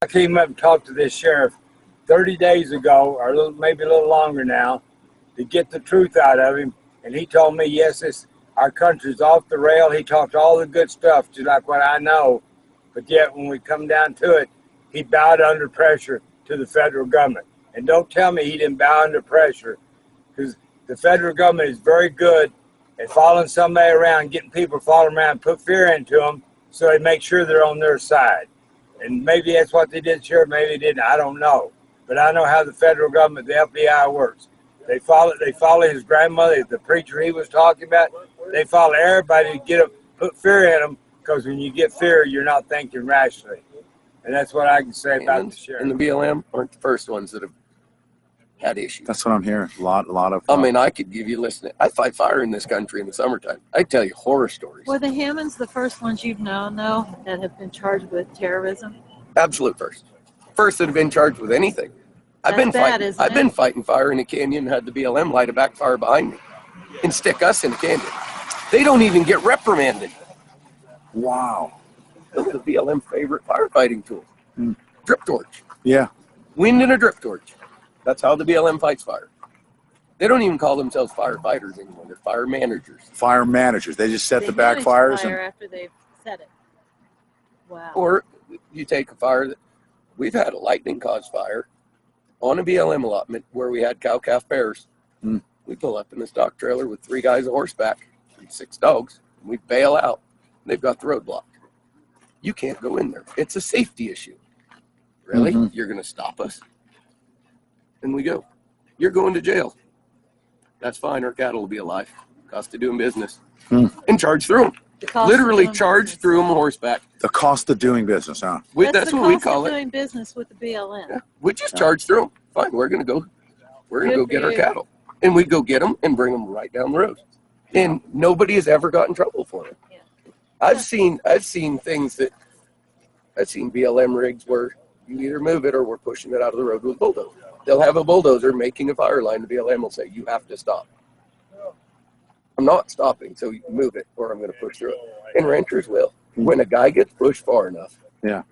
I came up and talked to this sheriff 30 days ago, or maybe a little longer now, to get the truth out of him. And he told me, yes, our country's off the rail. He talked all the good stuff, just like what I know. But yet, when we come down to it, he bowed under pressure to the federal government. And don't tell me he didn't bow under pressure, because the federal government is very good at following somebody around, getting people to follow around, put fear into them, so they make sure they're on their side. And maybe that's what they did, sure, maybe they didn't, I don't know. But I know how the federal government, the FBI works. They follow his grandmother, the preacher he was talking about. They follow everybody to put fear in them, because when you get fear, you're not thinking rationally. And that's what I can say about the sheriff. And the BLM aren't the first ones that have had issues. That's what I'm hearing. A lot of. I mean, I could give you listening. I fight fire in this country in the summertime. I tell you horror stories. Were the Hammonds the first ones you've known, though, that have been charged with terrorism? Absolute first. First that have been charged with anything. I've been fighting fire in a canyon and had the BLM light a backfire behind me and stick us in a canyon. They don't even get reprimanded. Wow. That's the BLM favorite firefighting tool. Drip torch. Yeah. Wind and a drip torch. That's how the BLM fights fire. They don't even call themselves firefighters anymore. They're fire managers. Fire managers. They just set the backfires. Fire after they've set it. Wow. Or you take a fire that we've had a lightning caused fire on a BLM allotment where we had cow-calf pairs. We pull up in the stock trailer with 3 guys on horseback and 6 dogs. And we bail out. They've got the road blocked. You can't go in there. It's a safety issue. Really? You're going to stop us? And we go. You're going to jail. That's fine. Our cattle will be alive. Cost of doing business. And charge through them. Literally charge through them horseback. The cost of doing business, huh? That's what we call it. Doing business with the BLM. Yeah. We just charge through them. Fine. We're going to go. We're going to go get our cattle. And we go get them and bring them right down the road. And nobody has ever got in trouble for it. Yeah. I've seen things that I've seen BLM rigs where you either move it or we're pushing it out of the road with a bulldozer. They'll have a bulldozer making a fire line. The BLM will say, you have to stop. I'm not stopping, so you move it or I'm going to push through it. And ranchers will. When a guy gets pushed far enough. Yeah.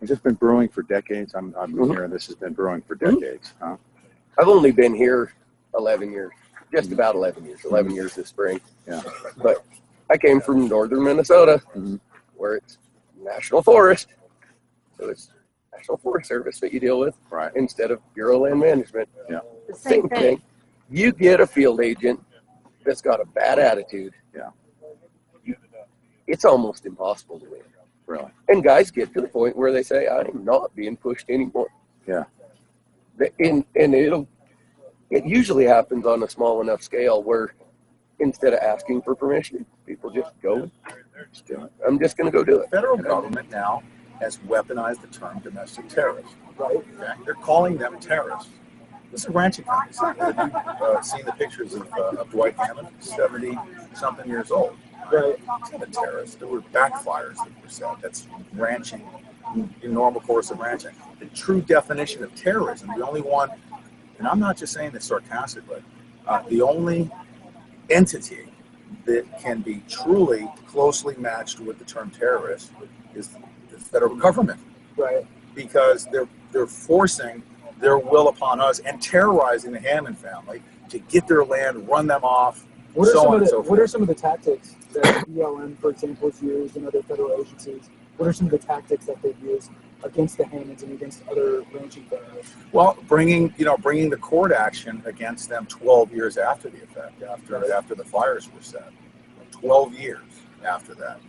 Has this been brewing for decades? I'm hearing this has been brewing for decades. Huh? I've only been here 11 years. Just about 11 years. 11 years this spring. Yeah. But I came from northern Minnesota, where it's national forest. So it's National Forest Service that you deal with, right? Instead of Bureau of Land Management. Yeah. The same thing. You get a field agent that's got a bad attitude. Yeah. It's almost impossible to win. Really. And guys get to the point where they say, I am not being pushed anymore. Yeah. And it usually happens on a small enough scale where instead of asking for permission, people just go, I'm just going to go do it. The federal government now has weaponized the term domestic terrorist. Right? Okay? They're calling them terrorists. This is ranching companies. Have you seen the pictures of Dwight Ammon, 70-something years old? Right. He's not a terrorist. There were backfires that were said. That's ranching, in normal course of ranching. The true definition of terrorism, the only one, and I'm not just saying this sarcastically, the only entity that can be truly closely matched with the term terrorist is the federal government. Right. Because they're forcing their will upon us and terrorizing the Hammond family to get their land, run them off, What are some of the tactics that BLM, for example, has used and other federal agencies? What are some of the tactics that they've used against the Hammonds and against other ranching families? Well, bringing the court action against them 12 years after the effect, after the fires were set, 12 years after that.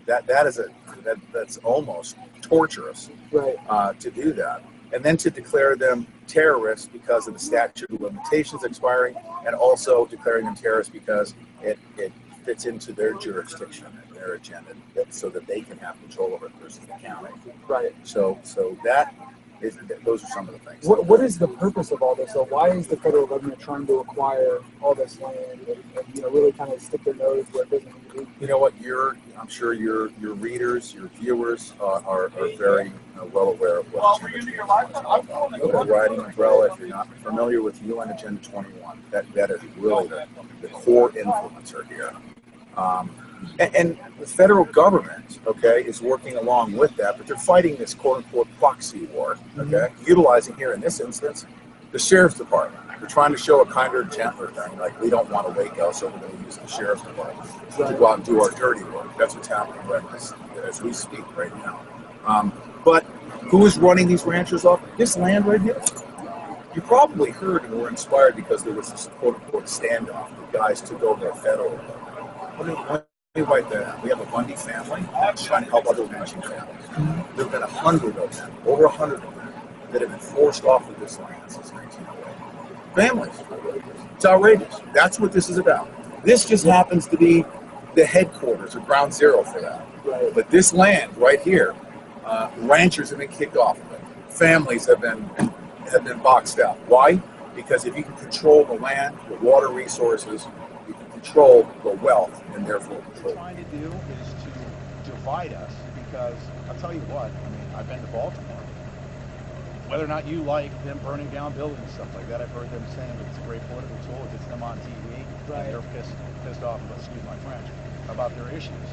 That's almost torturous, right? To do that, and then to declare them terrorists because of the statute of limitations expiring, and also declaring them terrorists because it fits into their jurisdiction and their agenda, so that they can have control over it versus the county. Right. So that Those are some of the things. What is the purpose of all this? So why is the federal government trying to acquire all this land and really kind of stick their nose where it doesn't need to be? You know what? I'm sure your readers, your viewers are very well aware of what Agenda 21 is all about. The overriding umbrella, if you're not familiar with UN Agenda 21, that is really the core influencer here. And the federal government, okay, is working along with that, but they're fighting this quote-unquote proxy war, okay, utilizing here in this instance the sheriff's department. They're trying to show a kinder, gentler thing, like we don't want to wake us, so we're going to use the sheriff's department to go out and do our dirty work. That's what's happening right as we speak right now. But who is running these ranchers off? This land right here. You probably heard and were inspired because there was this quote-unquote standoff. The guys took over a federal government. Let me write that out. We have a Bundy family trying to help other ranching families. There have been 100 of them, over 100 of them, that have been forced off of this land since 1908. Families. It's outrageous. That's what this is about. This just happens to be the headquarters or ground zero for that. Right. But this land right here, ranchers have been kicked off of it. Families have been boxed out. Why? Because if you can control the land, the water resources, you can control the wealth and therefore control. What they're trying to do is to divide us because I'll tell you what, I mean, I've been to Baltimore. Whether or not you like them burning down buildings and stuff like that, I've heard them saying that it's a great political tool. It gets them on TV. Right. And they're pissed off, excuse my French, about their issues.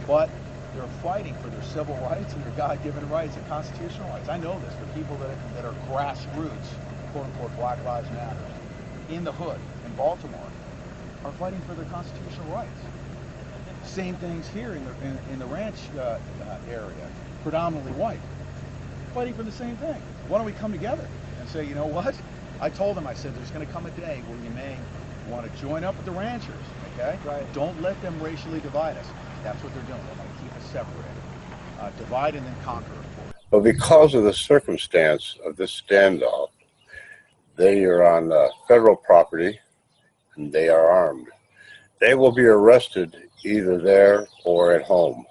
But they're fighting for their civil rights and their God-given rights and constitutional rights. I know this. The people that are grassroots, quote-unquote, Black Lives Matter, in the hood, in Baltimore, are fighting for their constitutional rights. Same things here in the ranch area, predominantly white, fighting for the same thing. Why don't we come together and say, you know what? I told them, I said, there's going to come a day where you may want to join up with the ranchers, okay? Right. Don't let them racially divide us. That's what they're doing. They're going to keep us separated. Divide and then conquer, of course. But because of the circumstance of this standoff, they are on federal property and they are armed. They will be arrested either there or at home.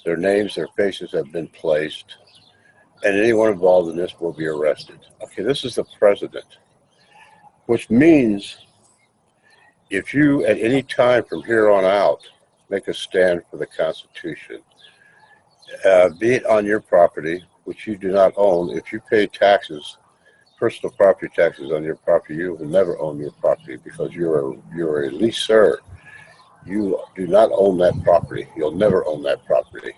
Their names, their faces have been placed, and anyone involved in this will be arrested. Okay, this is the president, which means if you at any time from here on out make a stand for the Constitution, be it on your property, which you do not own, if you pay taxes, personal property taxes on your property, you will never own your property because you're a leaser. You do not own that property. You'll never own that property.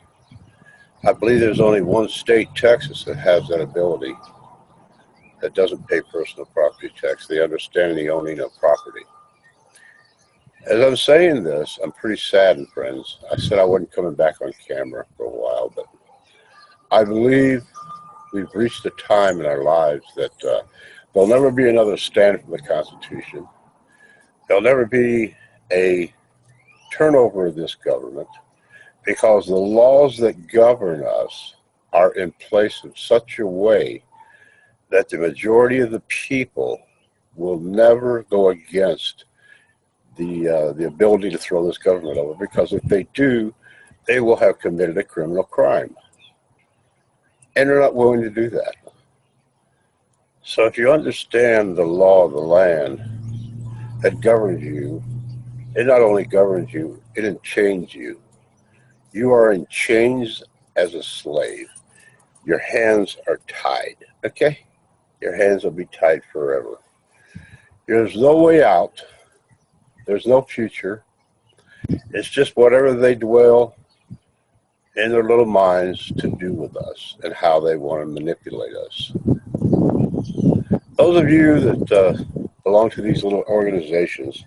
I believe there's only one state, Texas, that has that ability, that doesn't pay personal property tax. They understand the owning of property. As I'm saying this, I'm pretty saddened, friends. I said I wasn't coming back on camera for a while, but I believe we've reached a time in our lives that there'll never be another stand for the Constitution. There'll never be a turnover of this government because the laws that govern us are in place in such a way that the majority of the people will never go against the ability to throw this government over, because if they do, they will have committed a criminal crime. And they're not willing to do that. So if you understand the law of the land that governs you, it not only governs you, it enchains you. You are in chains as a slave. Your hands are tied, okay? Your hands will be tied forever. There's no way out. There's no future. It's just whatever they dwell in their little minds to do with us and how they want to manipulate us. Those of you that belong to these little organizations,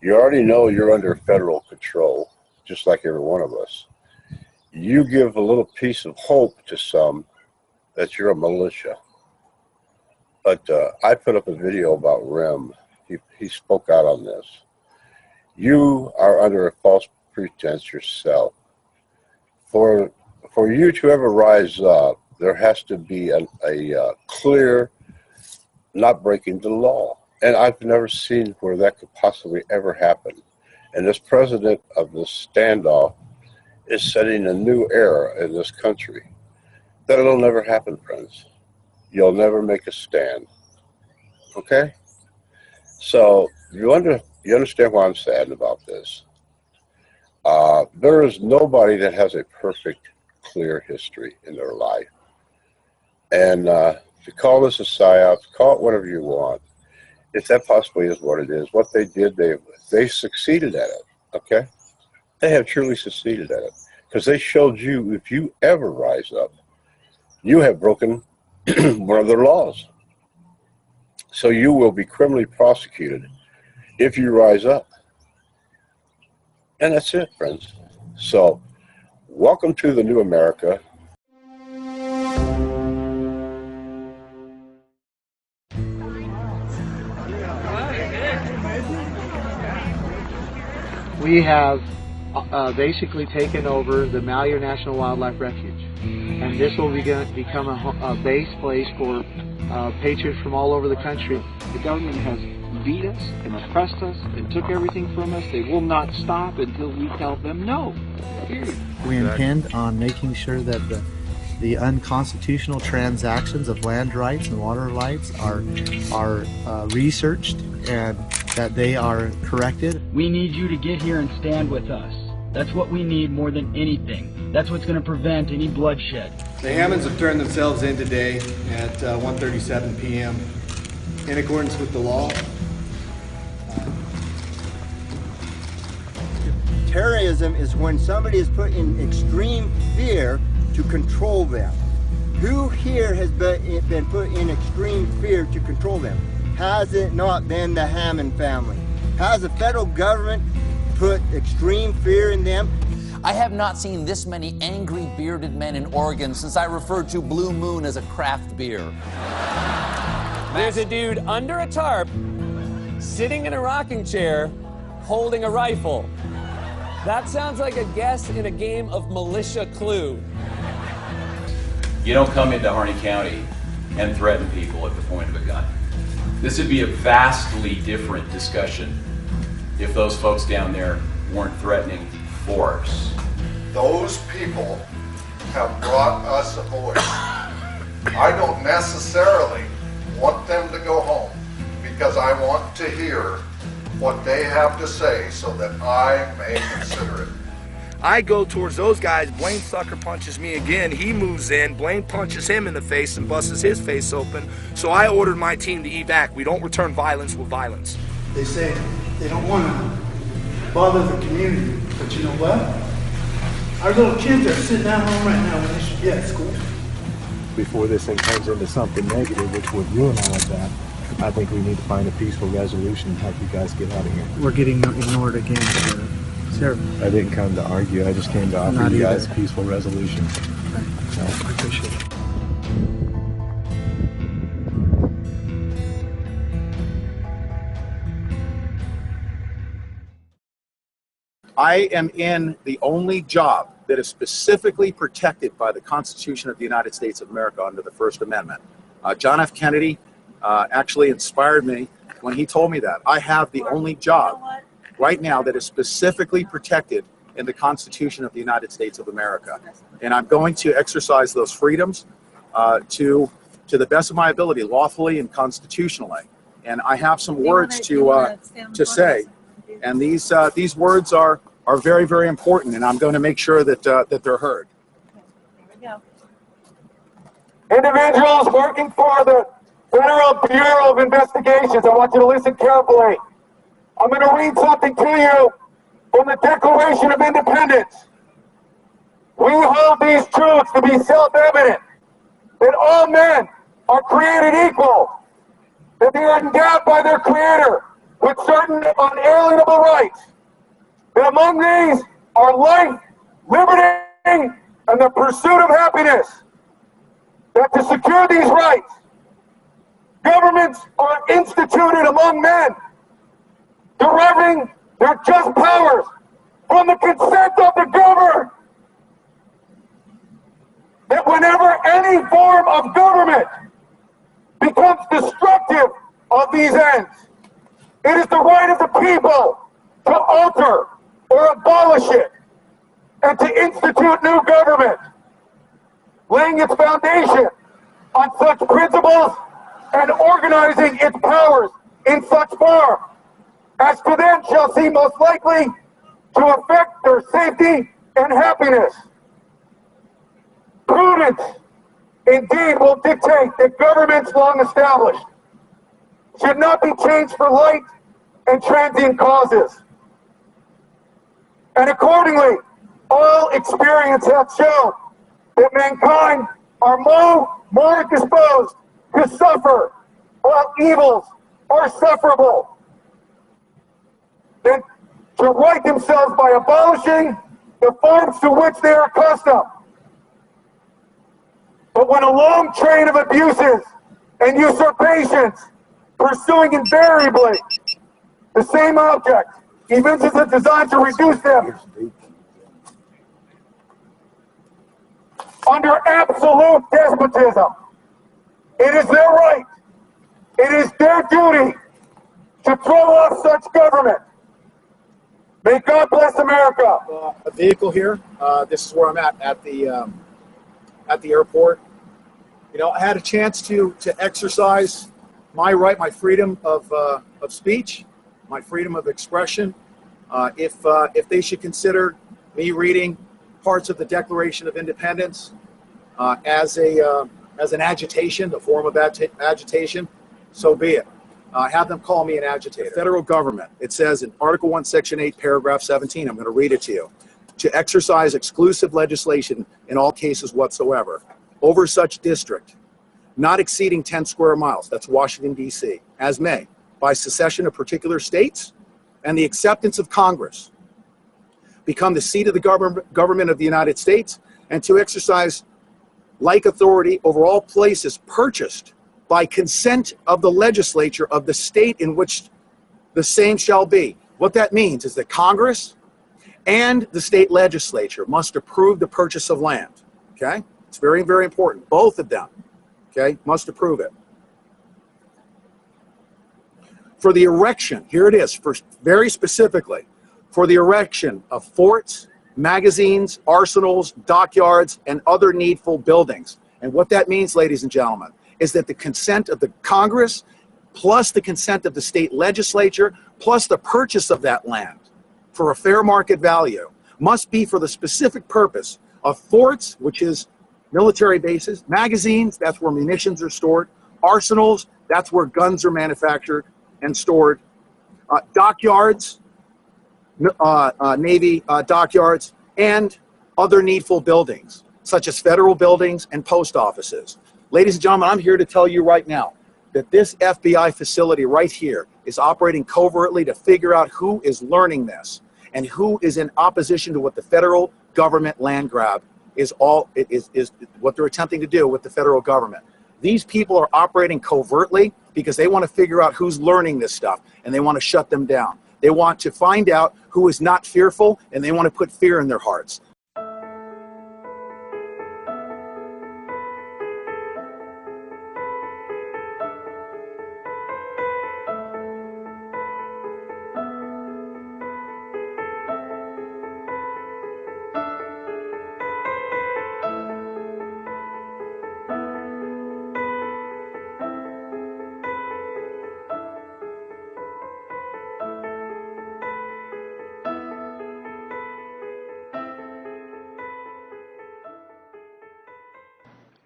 you already know you're under federal control, just like every one of us. You give a little piece of hope to some that you're a militia. But I put up a video about Rem. He spoke out on this. You are under a false pretense yourself. For you to ever rise up, there has to be a clear not breaking the law. And I've never seen where that could possibly ever happen. And this president of this standoff is setting a new era in this country. that it'll never happen, friends. You'll never make a stand. Okay? So you understand why I'm sad about this. There is nobody that has a perfect, clear history in their life. And to call this a psyop, call it whatever you want. If that possibly is what it is, what they did, they succeeded at it. Okay? They have truly succeeded at it. Because they showed you, if you ever rise up, you have broken one of their laws. So you will be criminally prosecuted if you rise up. And that's it, friends. So, welcome to the new America. We have basically taken over the Malheur National Wildlife Refuge, and this will become a base place for patriots from all over the country. The government has beat us and oppressed us and took everything from us. They will not stop until we tell them no. Period. We intend on making sure that the unconstitutional transactions of land rights and water rights are researched and that they are corrected. We need you to get here and stand with us. That's what we need more than anything. That's what's going to prevent any bloodshed. The Ammons have turned themselves in today at 1:37 p.m. in accordance with the law. Terrorism is when somebody is put in extreme fear to control them. Who here has been put in extreme fear to control them? Has it not been the Hammond family? Has the federal government put extreme fear in them? I have not seen this many angry bearded men in Oregon since I referred to Blue Moon as a craft beer. There's a dude under a tarp, sitting in a rocking chair, holding a rifle. That sounds like a guess in a game of Militia Clue. You don't come into Harney County and threaten people at the point of a gun. This would be a vastly different discussion if those folks down there weren't threatening force. Those people have brought us a voice. I don't necessarily want them to go home because I want to hear what they have to say so that I may consider it. I go towards those guys, Blaine sucker punches me again, he moves in, Blaine punches him in the face and busts his face open, so I ordered my team to evac. We don't return violence with violence. They say they don't want to bother the community, but you know what? Our little kids are sitting at home right now when they should be at school. Before this thing turns into something negative, which would ruin all of that, I think we need to find a peaceful resolution and help you guys get out of here. We're getting ignored again, sir. I didn't come to argue, I just came to offer you guys a peaceful resolution. So, I appreciate it. I am in the only job that is specifically protected by the Constitution of the United States of America under the First Amendment. John F. Kennedy actually inspired me when he told me that. I have the only job right now that is specifically protected in the Constitution of the United States of America. And I'm going to exercise those freedoms to the best of my ability, lawfully and constitutionally. And I have some words to say. And these words are very, very important, and I'm going to make sure that that they're heard. Here we go. Individuals working for the Federal Bureau of Investigations, I want you to listen carefully. I'm going to read something to you from the Declaration of Independence. We hold these truths to be self-evident, that all men are created equal, that they are endowed by their Creator with certain unalienable rights, that among these are life, liberty, and the pursuit of happiness, that to secure these rights, governments are instituted among men, deriving their just powers from the consent of the governed, that whenever any form of government becomes destructive of these ends, it is the right of the people to alter or abolish it and to institute new government. laying its foundation on such principles and organizing its powers in such form as to then shall seem most likely to affect their safety and happiness. Prudence, indeed, will dictate that governments long established should not be changed for light and transient causes. And accordingly, all experience hath shown that mankind are more disposed to suffer while evils are sufferable than to right themselves by abolishing the forms to which they are accustomed. But when a long train of abuses and usurpations pursuing invariably the same object evinces a design to reduce them under absolute despotism, it is their right, it is their duty to throw off such government. May God bless America. A vehicle here. This is where I'm at the airport. You know, I had a chance to exercise my right, my freedom of speech, my freedom of expression. If they should consider me reading parts of the Declaration of Independence as an agitation, a form of agitation, so be it. Have them call me an agitator. Federal government, it says in Article 1, Section 8, Paragraph 17, I'm going to read it to you, to exercise exclusive legislation in all cases whatsoever over such district, not exceeding 10 square miles, that's Washington, D.C., as may, by secession of particular states and the acceptance of Congress, become the seat of the government of the United States, and to exercise like authority over all places purchased by consent of the legislature of the state in which the same shall be. What that means is that Congress and the state legislature must approve the purchase of land, okay? It's very, very important. Both of them, okay, must approve it. For the erection, here it is, very specifically, for the erection of forts, magazines, arsenals, dockyards, and other needful buildings. And what that means, ladies and gentlemen, is that the consent of the Congress, plus the consent of the state legislature, plus the purchase of that land for a fair market value, must be for the specific purpose of forts, which is military bases, magazines, that's where munitions are stored, arsenals, that's where guns are manufactured and stored, dockyards, Navy dockyards, and other needful buildings, such as federal buildings and post offices. Ladies and gentlemen, I'm here to tell you right now that this FBI facility right here is operating covertly to figure out who is learning this and who is in opposition to what the federal government land grab is what they're attempting to do with the federal government. These people are operating covertly because they want to figure out who's learning this stuff, and they want to shut them down. They want to find out who is not fearful, and they want to put fear in their hearts.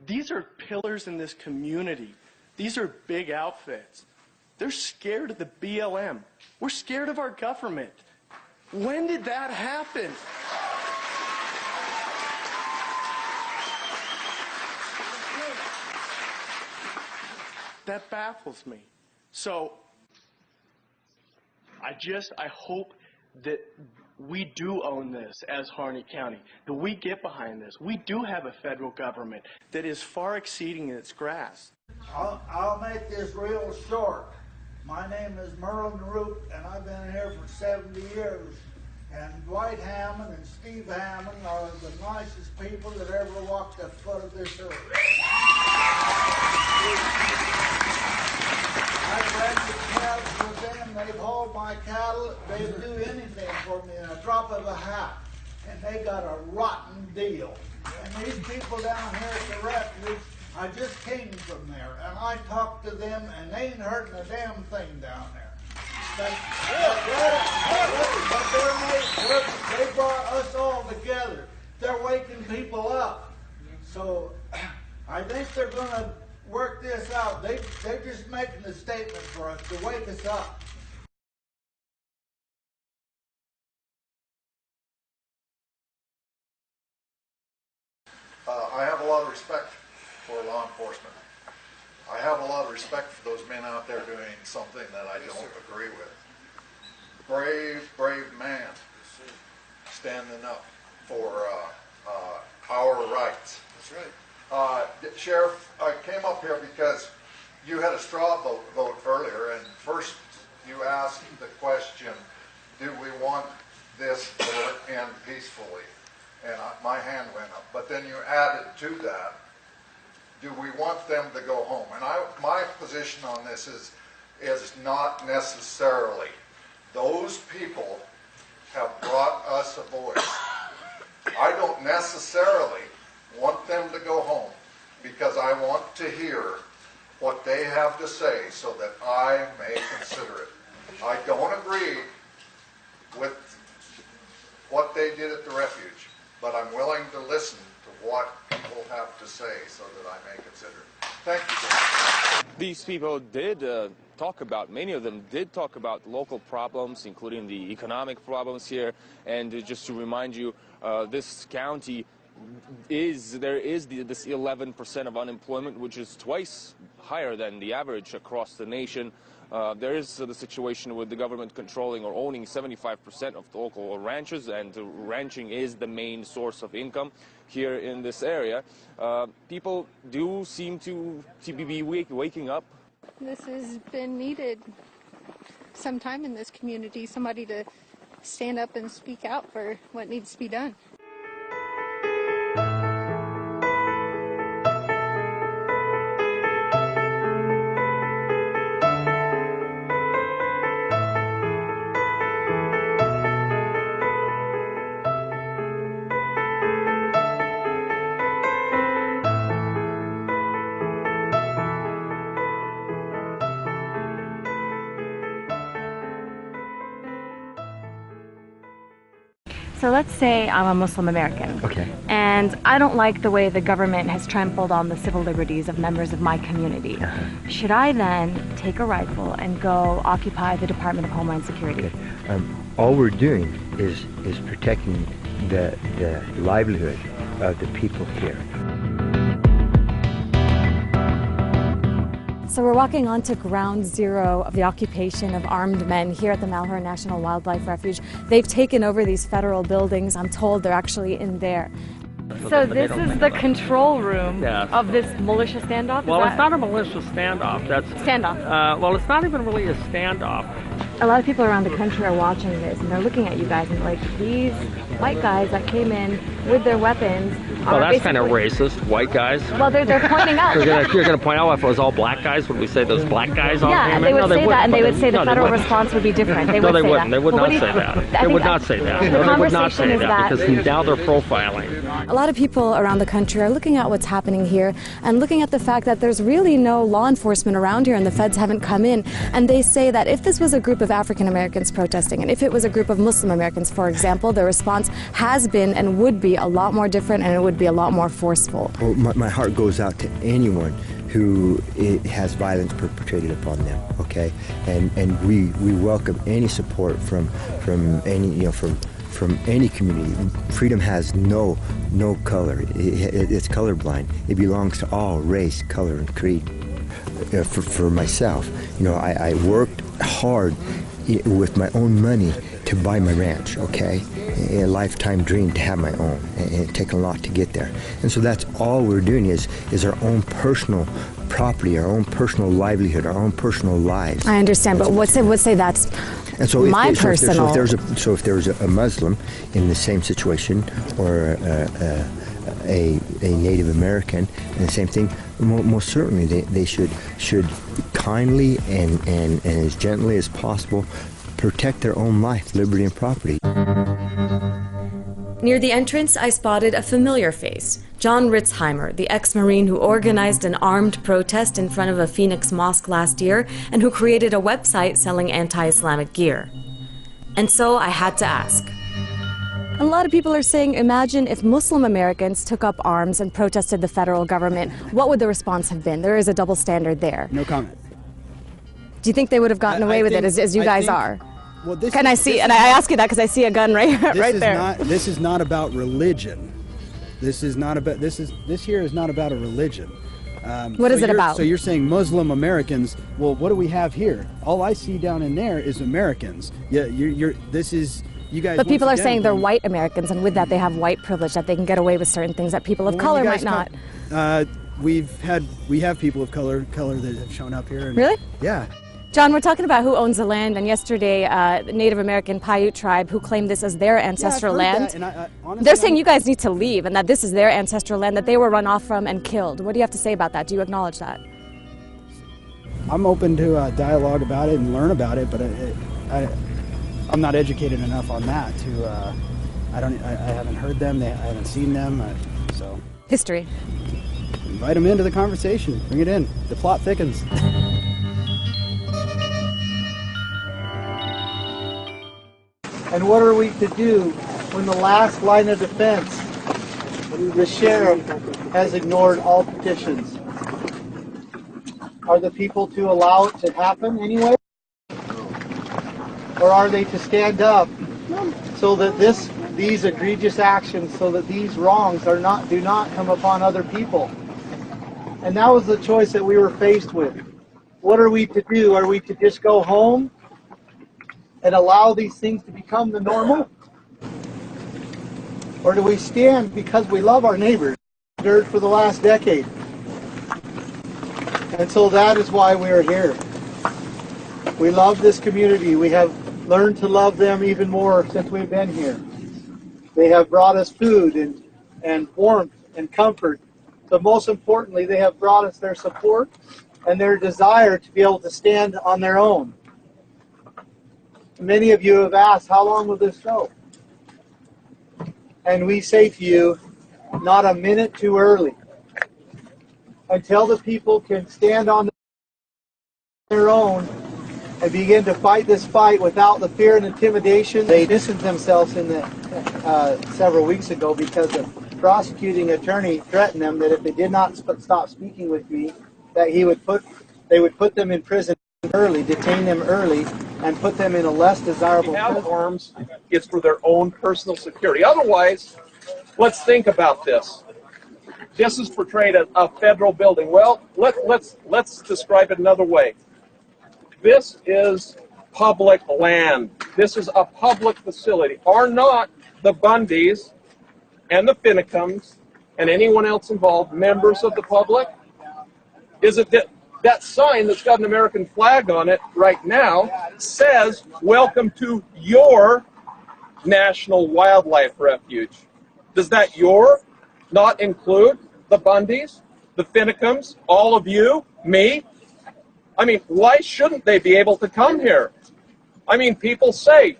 These are pillars in this community. These are big outfits. They're scared of the BLM. We're scared of our government. When did that happen? That baffles me. So, I hope that we do own this as Harney County, that we get behind this. We do have a federal government that is far exceeding its grasp. I'll make this real short. My name is Merlin Root, and I've been here for 70 years. And Dwight Hammond and Steve Hammond are the nicest people that ever walked the foot of this earth. I've rented cattle with them. They've hauled my cattle. They'd do anything for me in a drop of a hat. And they got a rotten deal. And these people down here at the refuge, I just came from there, and I talked to them, and they ain't hurting a damn thing down there. They brought us all together. They're waking people up. So I think they're going to work this out. They're just making a statement for us to wake us up. I have a lot of respect for law enforcement. I have a lot of respect for those men out there doing something that I don't agree with. Brave, brave man standing up for our rights. That's right. Sheriff, I came up here because you had a straw vote earlier, and first you asked the question, do we want this to end peacefully? And my hand went up. But then you added to that, do we want them to go home? And my position on this is not necessarily. Those people have brought us a voice. I don't necessarily want them to go home because I want to hear what they have to say so that I may consider it. I don't agree with what they did at the refuge, but I'm willing to listen to what people have to say so that I may consider it. Thank you. These people did talk about, many of them did talk about local problems, including the economic problems here. And just to remind you, this county this 11% of unemployment, which is twice higher than the average across the nation. There is the situation with the government controlling or owning 75% of the local ranches, and ranching is the main source of income here in this area. People do seem to be waking up. This has been needed sometime in this community, somebody to stand up and speak out for what needs to be done. So let's say I'm a Muslim American. Okay. And I don't like the way the government has trampled on the civil liberties of members of my community. Should I then take a rifle and go occupy the Department of Homeland Security? Okay. All we're doing is protecting the livelihood of the people here. So we're walking onto ground zero of the occupation of armed men here at the Malheur National Wildlife Refuge. They've taken over these federal buildings. I'm told they're actually in there. So this is the control room of this militia standoff? Well, it's not a militia standoff. That's standoff. Well, it's not even really a standoff. A lot of people around the country are watching this, and they're looking at you guys and like, these white guys that came in with their weapons Well, that's kind of racist, white guys. Well, they're pointing out. You're going to point out if it was all black guys, would we say those black guys all Yeah, came they in? would No, say that, and they would say the federal wouldn't. response would be different. They No, would they say wouldn't. that. They would Well, not say that. They would not say that. The No, they would not conversation say is that that because now they're profiling. a lot of people around the country are looking at what's happening here and looking at the fact that there's really no law enforcement around here and the feds haven't come in. And they say that if this was a group of African Americans protesting, and if it was a group of Muslim Americans, for example, the response has been and would be a lot more different, and it would be a lot more forceful. Well, my heart goes out to anyone who has violence perpetrated upon them, okay? And we welcome any support from any, from any community. Freedom has no color. It's colorblind. It belongs to all, race, color, and creed. For myself, I worked hard with my own money to buy my ranch, okay? A lifetime dream to have my own, and it took a lot to get there. And so that's all we're doing is our own personal property, our own personal livelihood, our own personal lives. I understand, but let's say that's and so my personal. If there's a Muslim in the same situation, or a Native American, and the same thing, most certainly they should kindly and as gently as possible protect their own life, liberty, and property. Near the entrance, I spotted a familiar face, John Ritzheimer, the ex-Marine who organized an armed protest in front of a Phoenix mosque last year and who created a website selling anti-Islamic gear. And so I had to ask. A lot of people are saying, imagine if Muslim Americans took up arms and protested the federal government. What would the response have been? There is a double standard there. No comment. Do you think they would have gotten away with it as you guys are? Well, Can I see? And I ask you that because I see a gun right there. This is not about religion. This here is not about a religion. What is it about? So you're saying Muslim Americans? Well, what do we have here? All I see down in there is Americans. Yeah, this is. You guys. But people are saying they're white Americans, and with that they have white privilege, that they can get away with certain things that people of color might not. We have people of color that have shown up here. Really? Yeah. John, we're talking about who owns the land, and yesterday, the Native American Paiute tribe who claimed this as their ancestral land. Honestly, they're saying you guys need to leave, and that this is their ancestral land that they were run off from and killed. What do you have to say about that? Do you acknowledge that? I'm open to dialogue about it and learn about it, but I'm not educated enough on that to. I haven't heard them. I haven't seen them. So. History. Invite them into the conversation. Bring it in. The plot thickens. And what are we to do when the last line of defense, the sheriff, has ignored all petitions? Are the people to allow it to happen anyway? Or are they to stand up so that these egregious actions, so that these wrongs do not come upon other people? And that was the choice that we were faced with. What are we to do? Are we to just go home and allow these things to become the normal? Or do we stand because we love our neighbors for the last decade? And so that is why we are here. We love this community. We have learned to love them even more since we've been here. They have brought us food and warmth and comfort. But most importantly, they have brought us their support and their desire to be able to stand on their own. Many of you have asked, how long will this go? And we say to you, not a minute too early. Until the people can stand on their own and begin to fight this fight without the fear and intimidation. They distanced themselves in several weeks ago because the prosecuting attorney threatened them that if they did not stop speaking with me, that they would put them in prison early, detain them early, and put them in a less desirable prison. Have arms, it's for their own personal security. Otherwise, let's think about this. This is portrayed as a federal building. Well, let's describe it another way. This is public land. This is a public facility. Are not the Bundys and the Finicums and anyone else involved members of the public? Is it that sign that's got an American flag on it right now says, "Welcome to your National Wildlife Refuge"? Does that not include the Bundys, the Finicums, all of you, me? I mean, why shouldn't they be able to come here? I mean, people say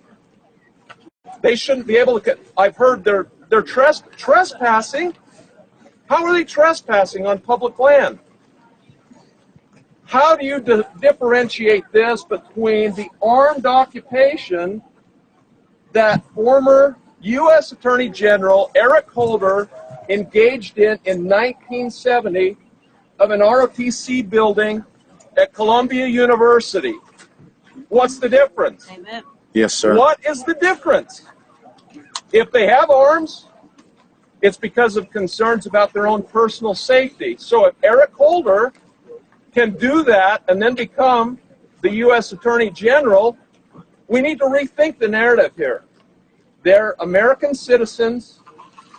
they shouldn't be able to. I've heard they're trespassing. How are they trespassing on public land? How do you differentiate this between the armed occupation that former U.S. Attorney General Eric Holder engaged in 1970 of an ROTC building at Columbia University? What's the difference? Amen. Yes, sir. What is the difference? If they have arms, it's because of concerns about their own personal safety. So if Eric Holder can do that and then become the U.S. Attorney General, we need to rethink the narrative here. They're American citizens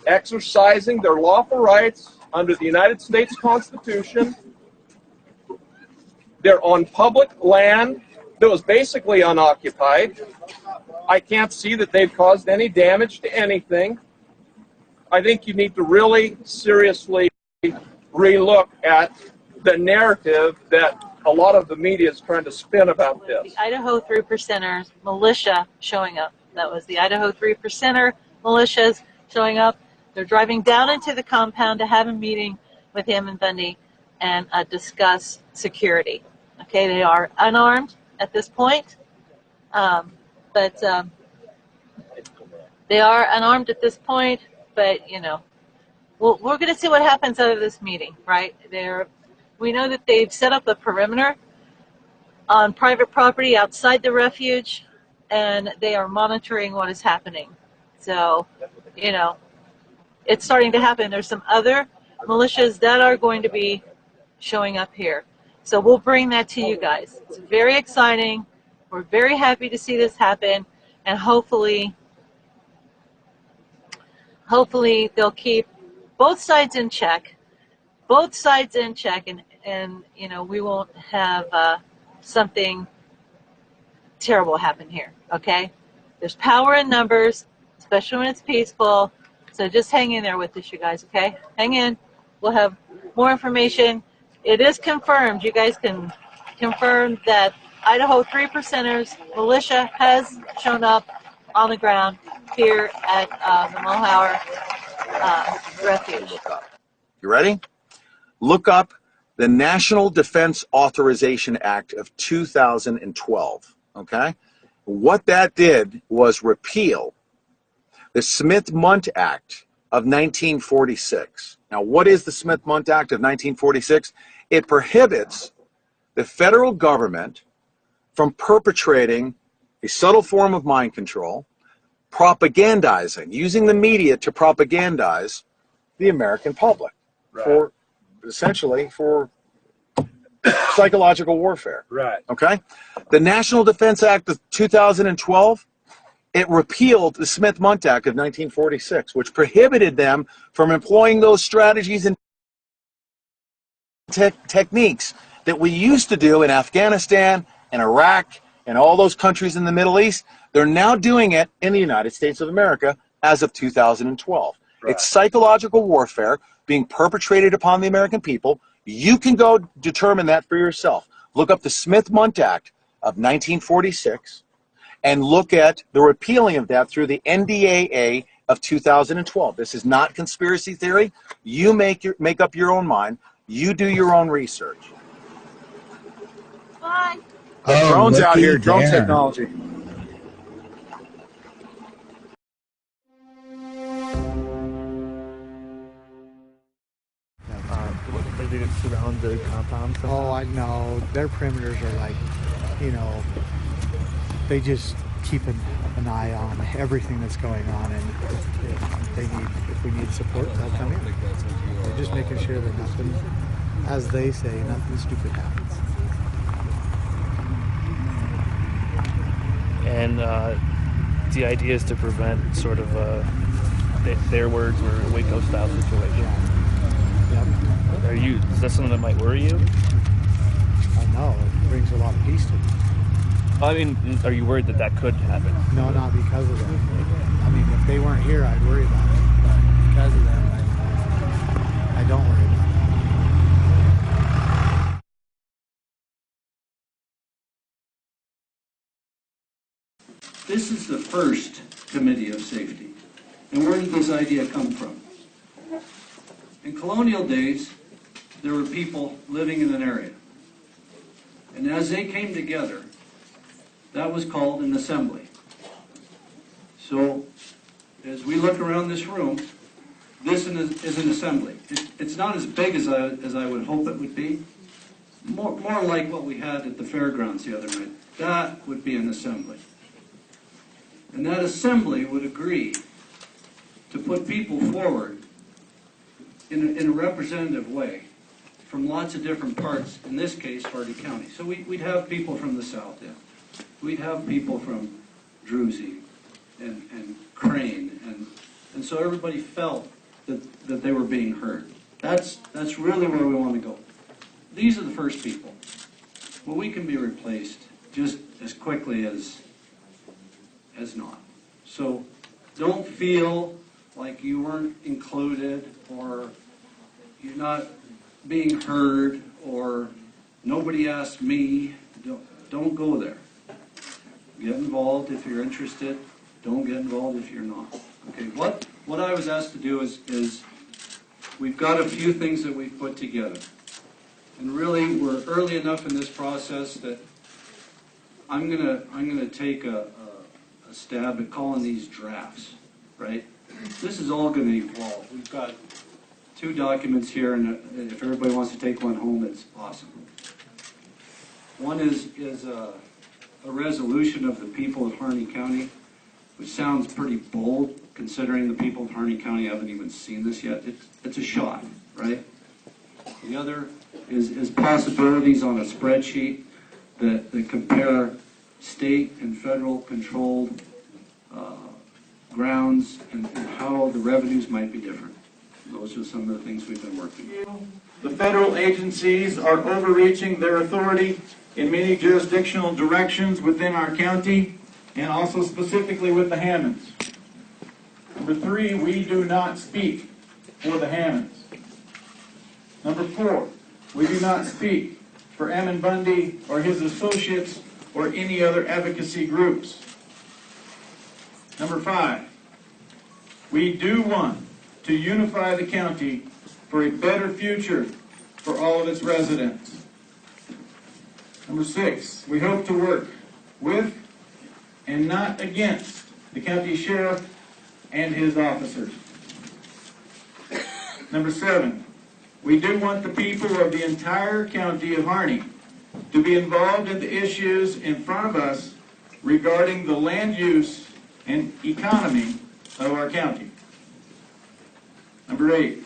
exercising their lawful rights under the United States Constitution. They're on public land that was basically unoccupied. I can't see that they've caused any damage to anything. I think you need to really seriously relook at the narrative that a lot of the media is trying to spin about this. The Idaho 3%ers militia showing up. That was the Idaho 3%er militias showing up. They're driving down into the compound to have a meeting with him and Bundy and discuss security. Okay, they are unarmed at this point, but they are unarmed at this point. But you know, we're going to see what happens out of this meeting, right? We know that they've set up a perimeter on private property outside the refuge, and they are monitoring what is happening. So, you know, it's starting to happen. There's some other militias that are going to be showing up here. So we'll bring that to you guys. It's very exciting. We're very happy to see this happen, and hopefully they'll keep both sides in check. Both sides in check, and you know, we won't have something terrible happen here, okay? There's power in numbers, especially when it's peaceful, so just hang in there with us, you guys, okay? Hang in. We'll have more information. It is confirmed. You guys can confirm that Idaho 3%ers militia has shown up on the ground here at the Mohauer Refuge. You ready? Look up the National Defense Authorization Act of 2012, okay? What that did was repeal the Smith-Mundt Act of 1946. Now, what is the Smith-Mundt Act of 1946? It prohibits the federal government from perpetrating a subtle form of mind control, propagandizing, using the media to propagandize the American public for essentially for psychological warfare. Right. Okay? The National Defense Act of 2012, it repealed the Smith-Mundt Act of 1946, which prohibited them from employing those strategies and techniques that we used to do in Afghanistan and Iraq and all those countries in the Middle East. They're now doing it in the United States of America as of 2012. Right. It's psychological warfare being perpetrated upon the American people. You can go determine that for yourself. Look up the Smith-Mundt Act of 1946 and look at the repealing of that through the NDAA of 2012. This is not conspiracy theory. You make up your own mind. You do your own research. Bye. Drones out here, drone technology. They just surround the compound. Oh, I know. Their perimeters are like, you know, they just keep an eye on everything that's going on, and if we need support, they'll come in. They're just making sure that nothing, as they say, nothing stupid happens. And the idea is to prevent sort of their words or a Waco style situation. Yep. Is that something that might worry you? I know. It brings a lot of peace to me. I mean, are you worried that that could happen? No, not because of them. I mean, if they weren't here, I'd worry about it. But because of them, I don't worry about it. This is the first committee of safety. And where did this idea come from? In colonial days, there were people living in an area. And as they came together, that was called an assembly. So, as we look around this room, this is an assembly. It's not as big as I would hope it would be. More like what we had at the fairgrounds the other night. That would be an assembly. And that assembly would agree to put people forward in a representative way from lots of different parts, in this case, Harney County. So we'd have people from the South End. We'd have people from Druzy and Crane. And so everybody felt that they were being heard. That's really where we want to go. These are the first people. Well, we can be replaced just as quickly as not. So don't feel like you weren't included, or you're not being heard, or nobody asked me. Don't go there. Get involved if you're interested. Don't get involved if you're not. Okay, what I was asked to do is we've got a few things that we've put together. And really, we're early enough in this process that I'm gonna take a stab at calling these drafts, right? This is all gonna evolve. We've got 2 documents here, and if everybody wants to take one home, it's awesome. One is a resolution of the people of Harney County, which sounds pretty bold considering the people of Harney County haven't even seen this yet. It's a shot, right? The other is possibilities on a spreadsheet that compare state and federal controlled grounds and how the revenues might be different. Those are some of the things we've been working on. The federal agencies are overreaching their authority in many jurisdictional directions within our county and also specifically with the Hammonds. Number 3, we do not speak for the Hammonds. Number 4, we do not speak for Ammon Bundy or his associates or any other advocacy groups. Number 5, we do want to unify the county for a better future for all of its residents. Number 6, we hope to work with and not against the county sheriff and his officers. Number 7, we do want the people of the entire county of Harney to be involved in the issues in front of us regarding the land use and economy of our county. Number 8,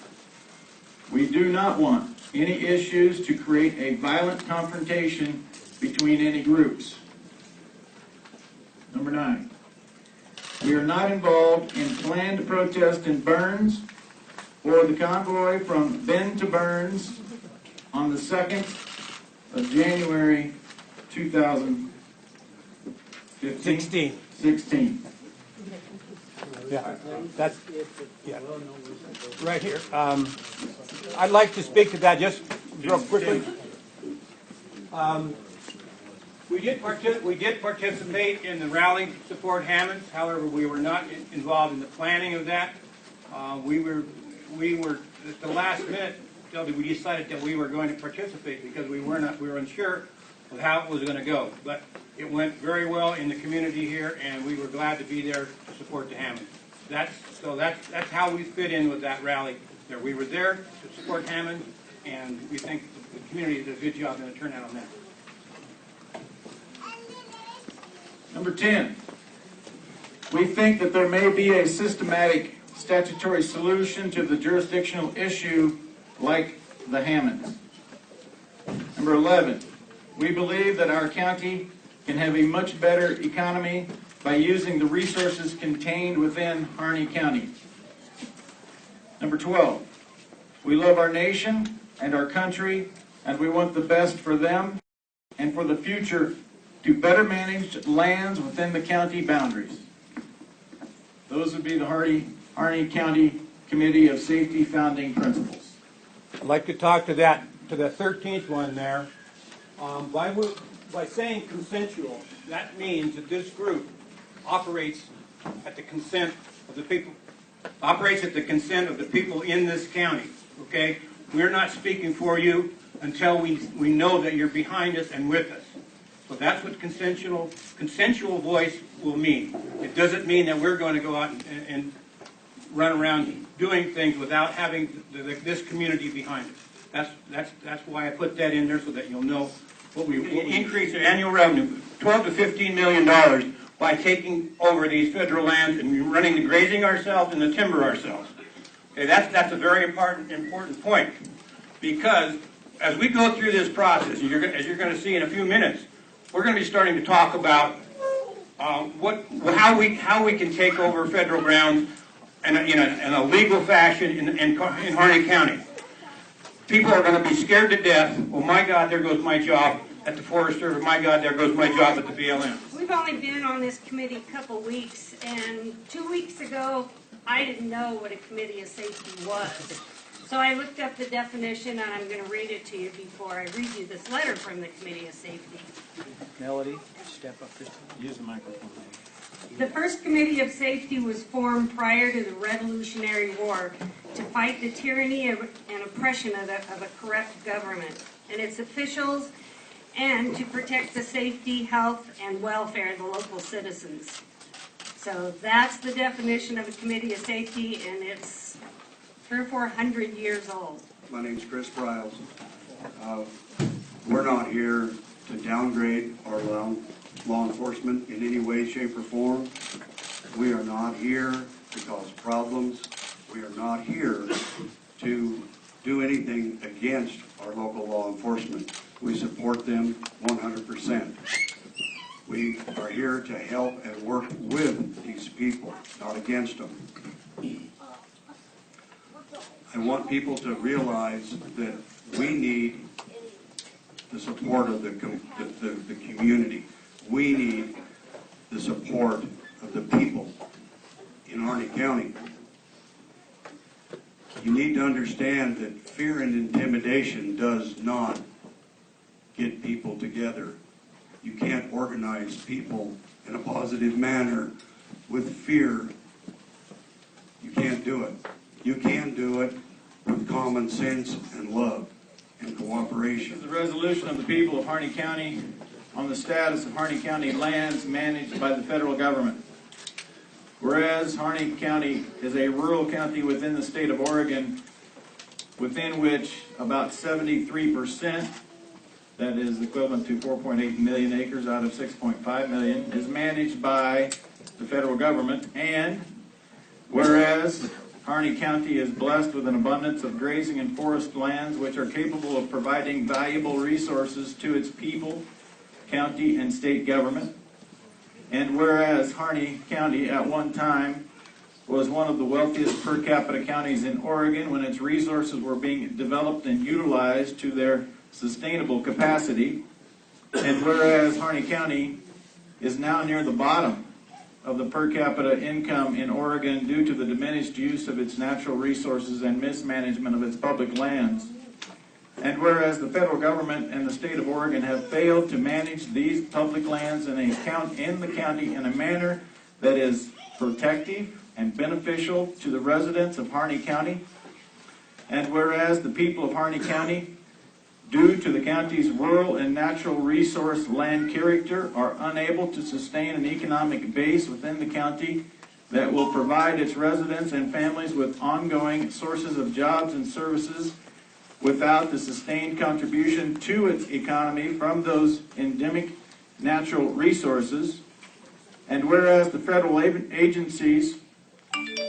we do not want any issues to create a violent confrontation between any groups. Number 9, we are not involved in planned protest in Burns or the convoy from Bend to Burns on the 2nd of January 2016. Yeah, that's, yeah, right here. I'd like to speak to that just real quickly. We did participate in the rally to support Hammonds. However, we were not involved in the planning of that. We were at the last minute. We decided that we were going to participate because we were unsure of how it was going to go. But it went very well in the community here, and we were glad to be there to support the Hammonds. That's how we fit in with that rally. There, we were there to support Hammond, and we think the community did a good job in the turnout on that. Number 10, we think that there may be a systematic statutory solution to the jurisdictional issue like the Hammonds. Number 11, we believe that our county can have a much better economy by using the resources contained within Harney County. Number 12, we love our nation and our country, and we want the best for them and for the future to better manage lands within the county boundaries. Those would be the Harney County Committee of Safety founding principles. I'd like to talk to that, to the 13th one there. By saying consensual, that means that this group operates at the consent of the people. Operates at the consent of the people in this county. Okay, we're not speaking for you until we know that you're behind us and with us. So that's what consensual voice will mean. It doesn't mean that we're going to go out and run around doing things without having this community behind us. That's why I put that in there so that you'll know what we will increase our annual revenue, $12 to $15 million, by taking over these federal lands and running the grazing ourselves and the timber ourselves. Okay, that's a very important point, because as we go through this process, as you're going to see in a few minutes, we're going to be starting to talk about how we can take over federal grounds in a legal fashion in Harney County. People are going to be scared to death. Well, my God, there goes my job at the Forest Service. My God, there goes my job at the BLM. We've only been on this committee a couple weeks, and 2 weeks ago, I didn't know what a committee of safety was. So I looked up the definition, and I'm going to read it to you before I read you this letter from the committee of safety. Melody, step up. Use the microphone. The first Committee of Safety was formed prior to the Revolutionary War to fight the tyranny and oppression of a corrupt government and its officials, and to protect the safety, health, and welfare of the local citizens. So that's the definition of a Committee of Safety, and it's 300 or 400 years old. My name's Chris Briles. We're not here to downgrade our law enforcement in any way, shape, or form. We are not here to cause problems. We are not here to do anything against our local law enforcement. We support them 100%. We are here to help and work with these people, not against them. I want people to realize that we need the support of the community. We need the support of the people in Harney County. You need to understand that fear and intimidation does not get people together. You can't organize people in a positive manner with fear. You can't do it. You can do it with common sense and love and cooperation. The resolution of the people of Harney County on the status of Harney County lands managed by the federal government. Whereas Harney County is a rural county within the state of Oregon, within which about 73%, that is equivalent to 4.8 million acres out of 6.5 million, is managed by the federal government. And whereas Harney County is blessed with an abundance of grazing and forest lands which are capable of providing valuable resources to its people, county, and state government. And whereas Harney County at one time was one of the wealthiest per capita counties in Oregon when its resources were being developed and utilized to their sustainable capacity. And whereas Harney County is now near the bottom of the per capita income in Oregon due to the diminished use of its natural resources and mismanagement of its public lands. And whereas the federal government and the state of Oregon have failed to manage these public lands in the county in a manner that is protective and beneficial to the residents of Harney County. And whereas the people of Harney County, due to the county's rural and natural resource land character, are unable to sustain an economic base within the county that will provide its residents and families with ongoing sources of jobs and services without the sustained contribution to its economy from those endemic natural resources. And whereas the federal agencies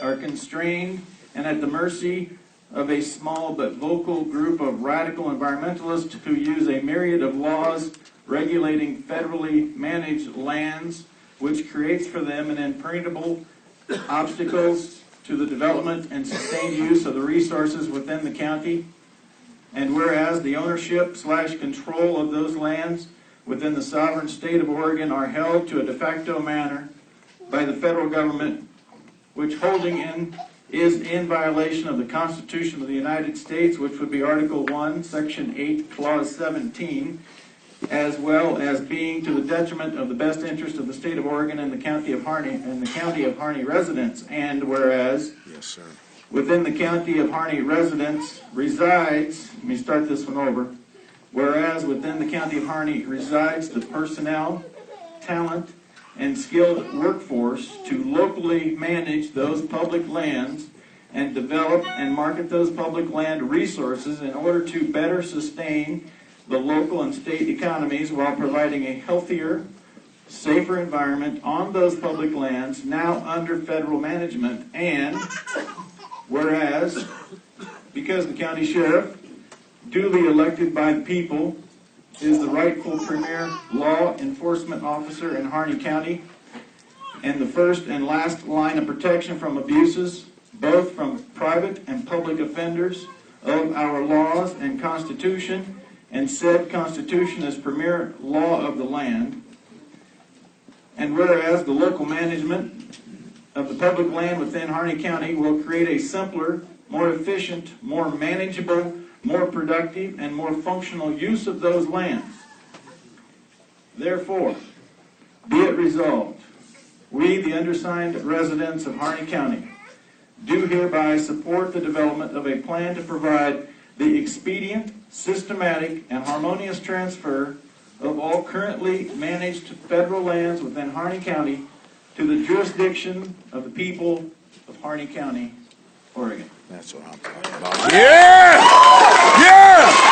are constrained and at the mercy of a small but vocal group of radical environmentalists who use a myriad of laws regulating federally managed lands, which creates for them an impenetrable obstacles to the development and sustained use of the resources within the county. And whereas the ownership/control of those lands within the sovereign state of Oregon are held to a de facto manner by the federal government, which holding is in violation of the Constitution of the United States, which would be Article 1, Section 8, Clause 17, as well as being to the detriment of the best interest of the state of Oregon and the county of Harney residents. And whereas within the county of Harney residents resides, let me start this one over, whereas within the county of Harney resides the personnel, talent, and skilled workforce to locally manage those public lands and develop and market those public land resources in order to better sustain the local and state economies while providing a healthier, safer environment on those public lands now under federal management. And whereas, because the county sheriff, duly elected by the people, is the rightful premier law enforcement officer in Harney County and the first and last line of protection from abuses, both from private and public offenders of our laws and Constitution, and said Constitution as premier law of the land. And whereas the local management of the public land within Harney County will create a simpler, more efficient, more manageable, more productive, and more functional use of those lands. Therefore, be it resolved, we we, the undersigned residents of Harney County, do hereby support the development of a plan to provide the expedient, systematic, and harmonious transfer of all currently managed federal lands within Harney County to the jurisdiction of the people of Harney County, Oregon. That's what I'm talking about. Yeah! Yeah!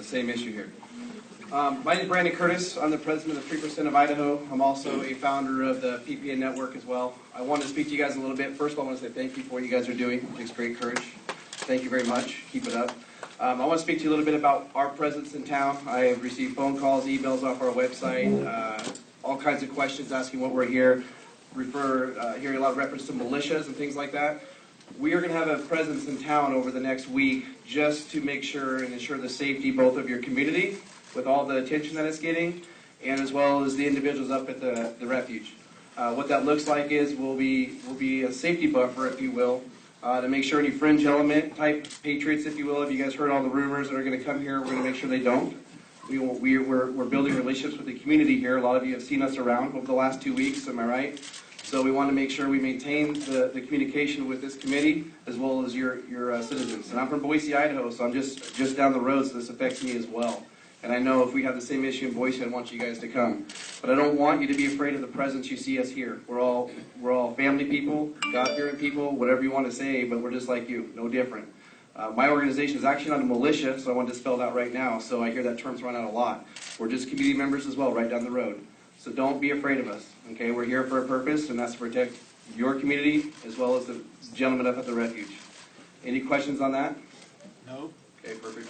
Same issue here. My name is Brandon Curtis. I'm the president of 3% of Idaho. I'm also a founder of the PPA network as well. I want to speak to you guys a little bit. First of all, I want to say thank you for what you guys are doing. It takes great courage. Thank you very much. Keep it up. I want to speak to you a little bit about our presence in town. I have received phone calls, emails off our website, all kinds of questions asking what we're here. Hearing a lot of reference to militias and things like that. We are going to have a presence in town over the next week just to make sure and ensure the safety both of your community with all the attention that it's getting and as well as the individuals up at the refuge. What that looks like is we'll be a safety buffer, if you will, to make sure any fringe element type patriots, if you will, if you guys heard all the rumors that are going to come here, we're going to make sure they don't. We're building relationships with the community here. A lot of you have seen us around over the last 2 weeks, am I right? So we want to make sure we maintain the communication with this committee as well as your citizens. And I'm from Boise, Idaho, so I'm just down the road, so this affects me as well. And I know if we have the same issue in Boise, I want you guys to come. But I don't want you to be afraid of the presence you see us here. We're all family people, God-fearing people, whatever you want to say, but we're just like you, no different. My organization is actually not a militia, so I want to spell it out right now. So I hear that term thrown out a lot. We're just community members as well, right down the road. So don't be afraid of us, okay? We're here for a purpose, and that's to protect your community as well as the gentleman up at the refuge. Any questions on that? No. Okay, perfect.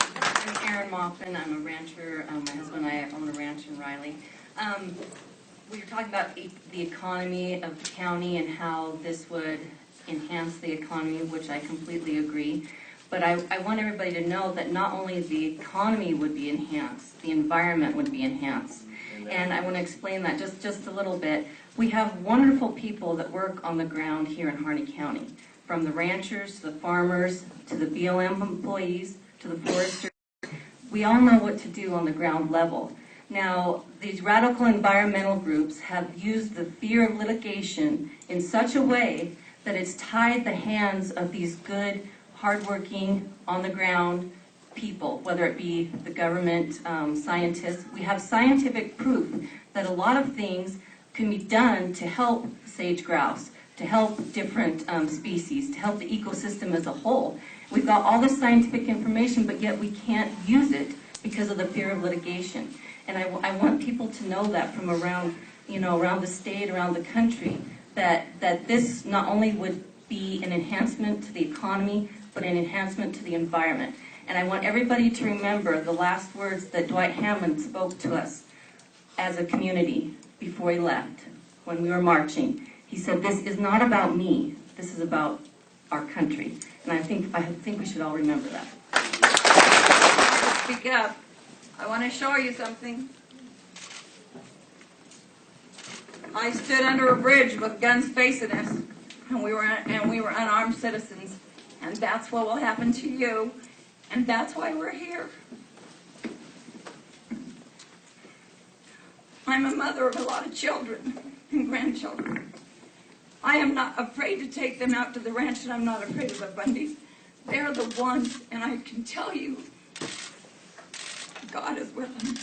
I'm Erin Moffin. I'm a rancher. My husband and I own a ranch in Riley. We were talking about the economy of the county and how this would enhance the economy, which I completely agree. But I want everybody to know that not only the economy would be enhanced, the environment would be enhanced. And I want to explain that just a little bit. We have wonderful people that work on the ground here in Harney County, from the ranchers to the farmers to the BLM employees to the foresters. We all know what to do on the ground level. Now, these radical environmental groups have used the fear of litigation in such a way that it's tied the hands of these good, hardworking, on-the-ground people, whether it be the government, scientists. We have scientific proof that a lot of things can be done to help sage grouse, to help different species, to help the ecosystem as a whole. We've got all this scientific information, but yet we can't use it because of the fear of litigation. And I want people to know that from around, around the state, around the country, that this not only would be an enhancement to the economy, but an enhancement to the environment. And I want everybody to remember the last words that Dwight Hammond spoke to us as a community before he left, when we were marching. He said, "This is not about me. This is about our country." And I think we should all remember that. Speak up. I want to show you something. I stood under a bridge with guns facing us, and we were unarmed citizens, and that's what will happen to you, and that's why we're here. I'm a mother of a lot of children and grandchildren. I am not afraid to take them out to the ranch, and I'm not afraid of the Bundys. They're the ones, and I can tell you, God is with them,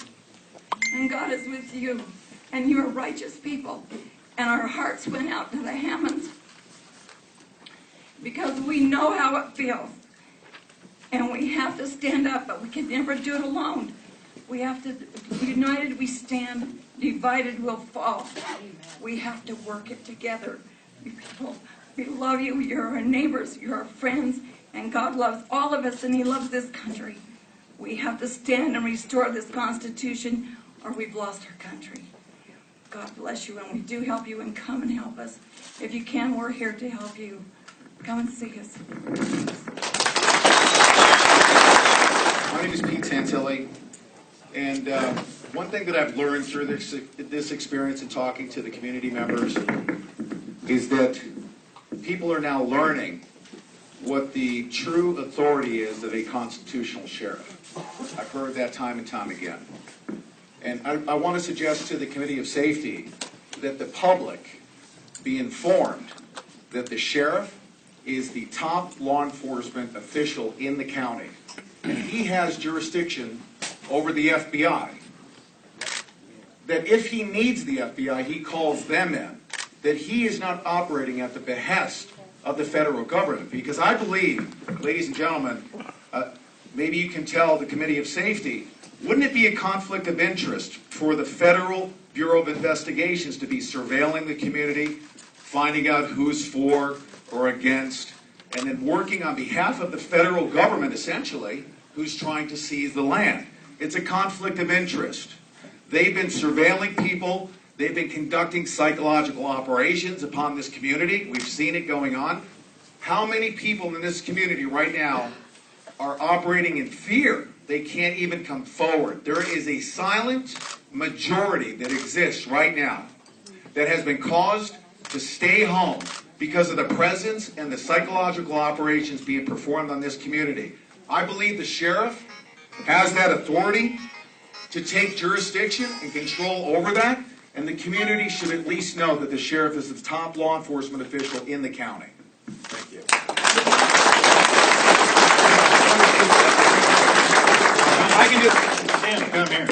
and God is with you, and you are righteous people. And our hearts went out to the Hammonds because we know how it feels, and we have to stand up, but we can never do it alone. We have to, united we stand, divided we'll fall. We have to work it together. People, we love you, you're our neighbors, you're our friends, and God loves all of us, and He loves this country. We have to stand and restore this Constitution, or we've lost our country. God bless you, and we do help you, and come and help us. If you can, we're here to help you. Come and see us. My name is Pete Santilli, and one thing that I've learned through this experience in talking to the community members is that people are now learning what the true authority is of a constitutional sheriff. I've heard that time and time again. And I want to suggest to the Committee of Safety that the public be informed that the sheriff is the top law enforcement official in the county. And he has jurisdiction over the FBI. That if he needs the FBI, he calls them in. That he is not operating at the behest of the federal government. Because I believe, ladies and gentlemen, maybe you can tell the Committee of Safety, wouldn't it be a conflict of interest for the Federal Bureau of Investigations to be surveilling the community, finding out who's for or against, and then working on behalf of the federal government, essentially, who's trying to seize the land? It's a conflict of interest. They've been surveilling people. They've been conducting psychological operations upon this community. We've seen it going on. How many people in this community right now are operating in fear? They can't even come forward. There is a silent majority that exists right now that has been caused to stay home because of the presence and the psychological operations being performed on this community. I believe the sheriff has that authority to take jurisdiction and control over that, and the community should at least know that the sheriff is the top law enforcement official in the county. Thank you. I can just stand, come here.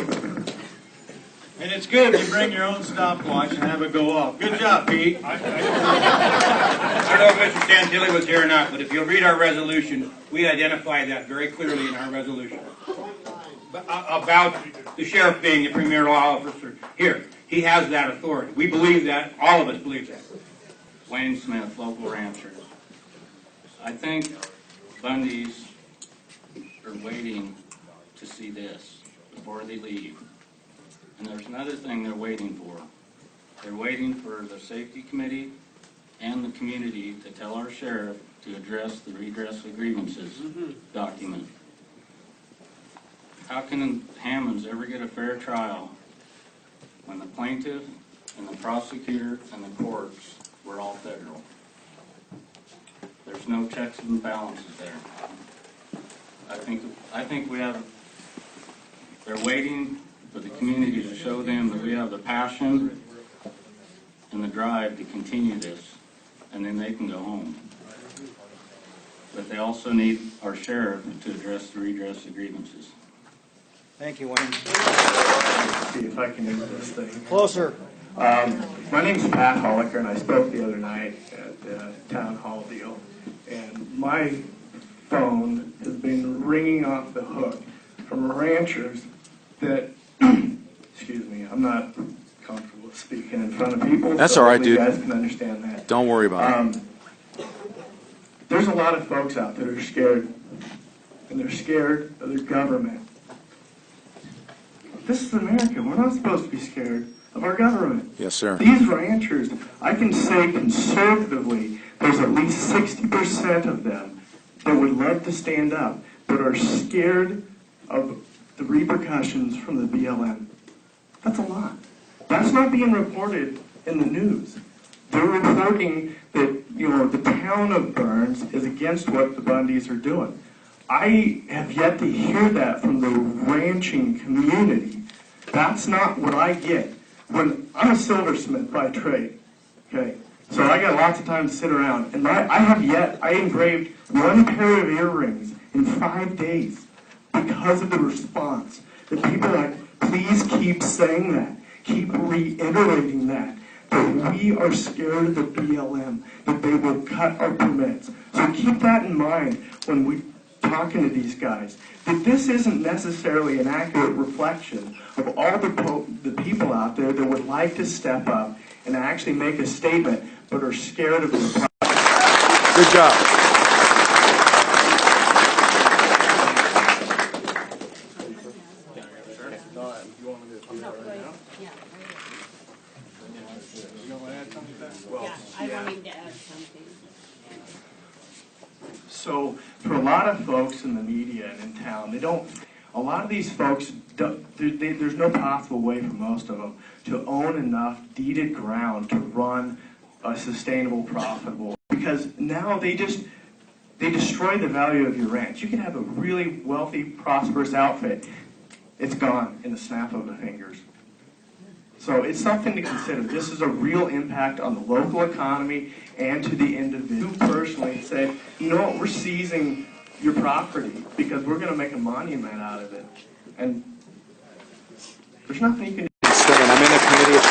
And it's good if you bring your own stopwatch and have it go off. Good job, Pete. I don't know if Mr. Santilli was here or not, but if you'll read our resolution, we identify that very clearly in our resolution. About the sheriff being the premier law officer here. He has that authority. We believe that. All of us believe that. Wayne Smith, local ranchers. I think Bundy's are waiting to see this before they leave. And there's another thing they're waiting for. They're waiting for the safety committee and the community to tell our sheriff to address the redress of grievances document. How can Hammonds ever get a fair trial when the plaintiff and the prosecutor and the courts were all federal? There's no checks and balances there. I think we have, they're waiting for the community to show them that we have the passion and the drive to continue this, and then they can go home. But they also need our sheriff to address the redress of grievances. Thank you, Wayne. See if I can do this thing. Closer. My name's Pat Holliker, and I spoke the other night at the town hall deal, and my phone has been ringing off the hook from ranchers that, excuse me, I'm not comfortable speaking in front of people. That's so all right, dude. You guys can understand that. Don't worry about it. There's a lot of folks out that are scared, and they're scared of their government. This is America. We're not supposed to be scared of our government. Yes, sir. These ranchers, I can say conservatively, there's at least 60% of them that would love to stand up, but are scared of the repercussions from the BLM. That's a lot. That's not being reported in the news. They're reporting that, you know, the town of Burns is against what the Bundys are doing. I have yet to hear that from the ranching community. That's not what I get. When I'm a silversmith by trade, okay, so I got lots of time to sit around, and I engraved one pair of earrings in 5 days because of the response. That people are like, please keep saying that, keep reiterating that we are scared of the BLM, that they will cut our permits. So keep that in mind when we're talking to these guys, that this isn't necessarily an accurate reflection of all the people out there that would like to step up and actually make a statement, but are scared of the problem. Good job. I wanted to add something. So for a lot of folks in the media and in town, a lot of these folks, there's no possible way for most of them to own enough deeded ground to run a sustainable, profitable, because now they destroy the value of your ranch. You can have a really wealthy, prosperous outfit. It's gone in the snap of the fingers. So it's something to consider. This is a real impact on the local economy and to the individual. You personally said, you know what, we're seizing your property because we're going to make a monument out of it. And there's nothing you can do. I'm in a committee of